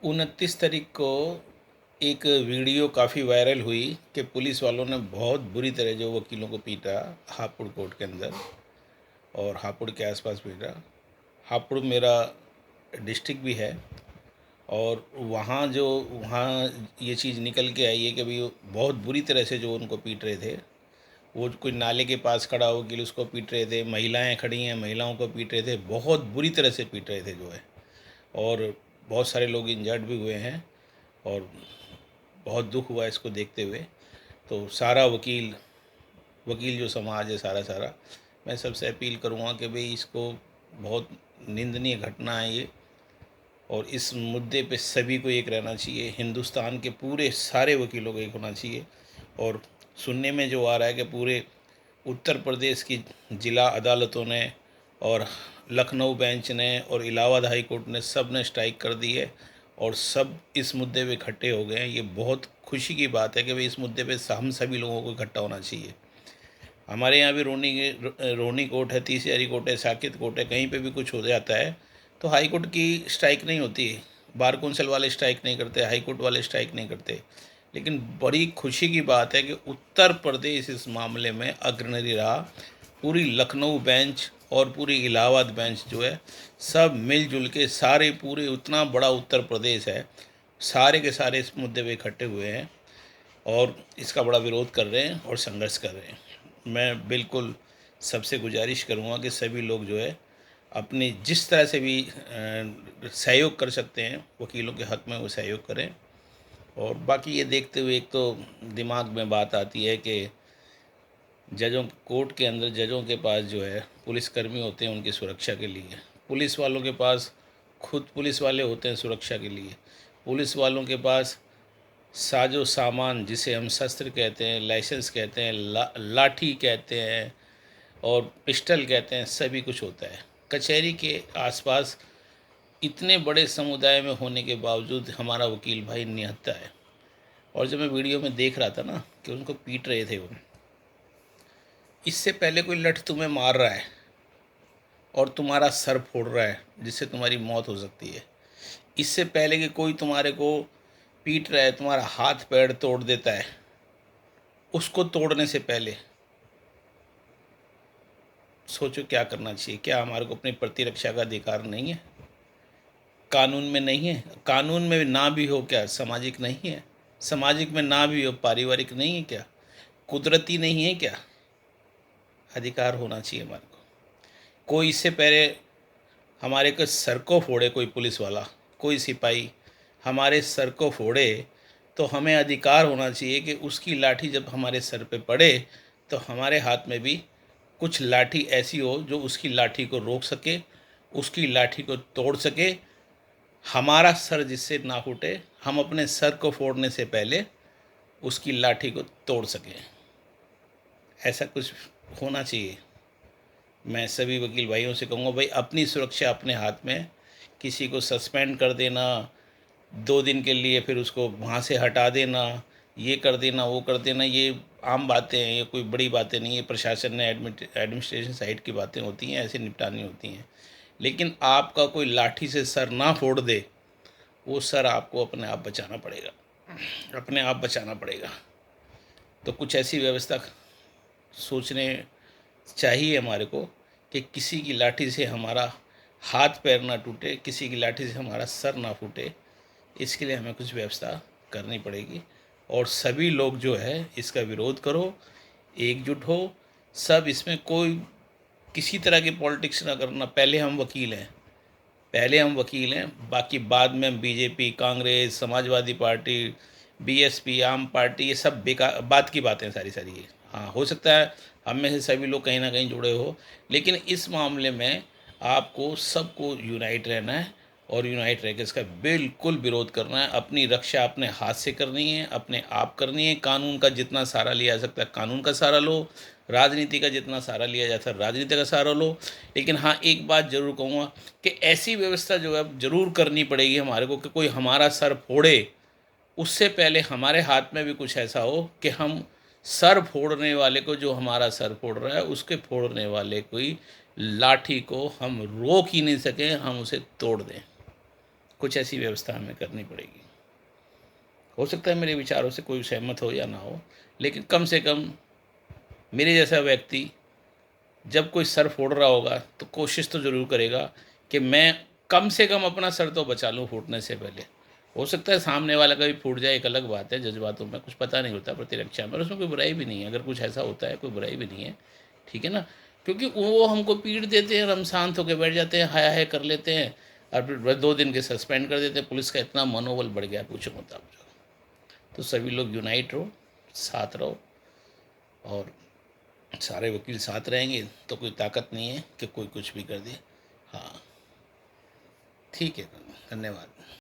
29 तारीख को एक वीडियो काफ़ी वायरल हुई कि पुलिस वालों ने बहुत बुरी तरह जो वकीलों को पीटा हापुड़ कोर्ट के अंदर और हापुड़ के आसपास पीटा। हापुड़ मेरा डिस्ट्रिक्ट भी है और वहाँ ये चीज़ निकल के आई है कि भाई बहुत बुरी तरह से जो उनको पीट रहे थे। वो कोई नाले के पास खड़ा वकील उसको पीट रहे थे, महिलाएं खड़ी हैं महिलाओं को पीट रहे थे, बहुत बुरी तरह से पीट रहे थे जो है। और बहुत सारे लोग इंजर्ड भी हुए हैं और बहुत दुख हुआ इसको देखते हुए। तो सारा वकील वकील जो समाज है सारा सारा मैं सबसे अपील करूँगा कि भाई इसको बहुत निंदनीय घटना है ये, और इस मुद्दे पे सभी को एक रहना चाहिए। हिंदुस्तान के पूरे सारे वकीलों को एक होना चाहिए। और सुनने में जो आ रहा है कि पूरे उत्तर प्रदेश की ज़िला अदालतों ने और लखनऊ बेंच ने और इलाहाबाद हाई कोर्ट ने सब ने स्ट्राइक कर दी है और सब इस मुद्दे पे इकट्ठे हो गए हैं। ये बहुत खुशी की बात है कि भाई इस मुद्दे पे हम सभी लोगों को इकट्ठा होना चाहिए। हमारे यहाँ भी रोनी कोर्ट है, तीसरी कोर्ट है, साकेत कोर्ट है, कहीं पे भी कुछ हो जाता है तो हाई कोर्ट की स्ट्राइक नहीं होती, बार कौंसिल वाले स्ट्राइक नहीं करते, हाई कोर्ट वाले स्ट्राइक नहीं करते। लेकिन बड़ी खुशी की बात है कि उत्तर प्रदेश इस मामले में अग्रणी रहा। पूरी लखनऊ बेंच और पूरी इलाहाबाद बेंच जो है सब मिलजुल के सारे पूरे उतना बड़ा उत्तर प्रदेश है, सारे के सारे इस मुद्दे पे इकट्ठे हुए हैं और इसका बड़ा विरोध कर रहे हैं और संघर्ष कर रहे हैं। मैं बिल्कुल सबसे गुजारिश करूँगा कि सभी लोग जो है अपनी जिस तरह से भी सहयोग कर सकते हैं वकीलों के हक़ में वो सहयोग करें। और बाकी ये देखते हुए एक तो दिमाग में बात आती है कि जजों कोर्ट के अंदर जजों के पास जो है पुलिसकर्मी होते हैं उनकी सुरक्षा के लिए, पुलिस वालों के पास खुद पुलिस वाले होते हैं सुरक्षा के लिए, पुलिस वालों के पास साजो सामान जिसे हम शस्त्र कहते हैं, लाइसेंस कहते हैं, लाठी कहते हैं और पिस्टल कहते हैं, सभी कुछ होता है। कचहरी के आसपास इतने बड़े समुदाय में होने के बावजूद हमारा वकील भाई निहत्था है। और जब मैं वीडियो में देख रहा था ना कि उनको पीट रहे थे वो, इससे पहले कोई लठ तुम्हें मार रहा है और तुम्हारा सर फोड़ रहा है जिससे तुम्हारी मौत हो सकती है, इससे पहले कि कोई तुम्हारे को पीट रहा है, तुम्हारा हाथ पैर तोड़ देता है, उसको तोड़ने से पहले सोचो क्या करना चाहिए। क्या हमारे को अपनी प्रतिरक्षा का अधिकार नहीं है? कानून में नहीं है? कानून में ना भी हो क्या सामाजिक नहीं है? सामाजिक में ना भी हो पारिवारिक नहीं है क्या? कुदरती नहीं है क्या? अधिकार होना चाहिए हमारे को। कोई इससे पहले हमारे को सर को फोड़े, कोई पुलिस वाला कोई सिपाही हमारे सर को फोड़े तो हमें अधिकार होना चाहिए कि उसकी लाठी जब हमारे सर पे पड़े तो हमारे हाथ में भी कुछ लाठी ऐसी हो जो उसकी लाठी को रोक सके, उसकी लाठी को तोड़ सके, हमारा सर जिससे ना फूटे, हम अपने सर को फोड़ने से पहले उसकी लाठी को तोड़ सकें। ऐसा कुछ होना चाहिए। मैं सभी वकील भाइयों से कहूँगा भाई अपनी सुरक्षा अपने हाथ में। किसी को सस्पेंड कर देना 2 दिन के लिए, फिर उसको वहाँ से हटा देना, ये कर देना वो कर देना, ये आम बातें हैं, ये कोई बड़ी बातें नहीं है। प्रशासन ने एडमिनिस्ट्रेशन साइड की बातें होती हैं, ऐसे निपटानी होती हैं। लेकिन आपका कोई लाठी से सर ना फोड़ दे, वो सर आपको अपने आप बचाना पड़ेगा, अपने आप बचाना पड़ेगा। तो कुछ ऐसी व्यवस्था सोचने चाहिए हमारे को कि किसी की लाठी से हमारा हाथ पैर ना टूटे, किसी की लाठी से हमारा सर ना फूटे। इसके लिए हमें कुछ व्यवस्था करनी पड़ेगी और सभी लोग जो है इसका विरोध करो, एकजुट हो सब इसमें। कोई किसी तरह की पॉलिटिक्स ना करना। पहले हम वकील हैं, बाकी बाद में हम BJP, Congress, Samajwadi party, BSP, आम पार्टी, ये सब बेकार बात की बातें सारी सारी ये। हाँ, हो सकता है हम में से सभी लोग कहीं ना कहीं जुड़े हो, लेकिन इस मामले में आपको सबको यूनाइट रहना है और यूनाइट रह के इसका बिल्कुल विरोध करना है। अपनी रक्षा अपने हाथ से करनी है, अपने आप करनी है। कानून का जितना सहारा लिया जा सकता है कानून का सहारा लो, राजनीति का जितना सहारा लिया जाता है राजनीति का सहारा लो। लेकिन हाँ, एक बात ज़रूर कहूँगा कि ऐसी व्यवस्था जो है ज़रूर करनी पड़ेगी हमारे को कि कोई हमारा सर फोड़े उससे पहले हमारे हाथ में भी कुछ ऐसा हो कि हम सर फोड़ने वाले को, जो हमारा सर फोड़ रहा है उसके फोड़ने वाले कोई लाठी को हम रोक ही नहीं सकें, हम उसे तोड़ दें। कुछ ऐसी व्यवस्था हमें करनी पड़ेगी। हो सकता है मेरे विचारों से कोई सहमत हो या ना हो, लेकिन कम से कम मेरे जैसा व्यक्ति जब कोई सर फोड़ रहा होगा तो कोशिश तो ज़रूर करेगा कि मैं कम से कम अपना सर तो बचा लूँ फूटने से पहले। हो सकता है सामने वाला का भी फूट जाए, एक अलग बात है, जज्बातों में कुछ पता नहीं होता, प्रतिरक्षा में, और उसमें कोई बुराई भी नहीं है। अगर कुछ ऐसा होता है कोई बुराई भी नहीं है, ठीक है ना? क्योंकि वो हमको पीट देते हैं और हम शांत होकर बैठ जाते हैं, हाय हाय कर लेते हैं, और फिर बस 2 दिन के सस्पेंड कर देते हैं। पुलिस का इतना मनोबल बढ़ गया, पूछो मत आप जो। तो सभी लोग यूनाइट रहो, साथ रहो, और सारे वकील साथ रहेंगे तो कोई ताकत नहीं है कि कोई कुछ भी कर दे। हाँ, ठीक है, धन्यवाद।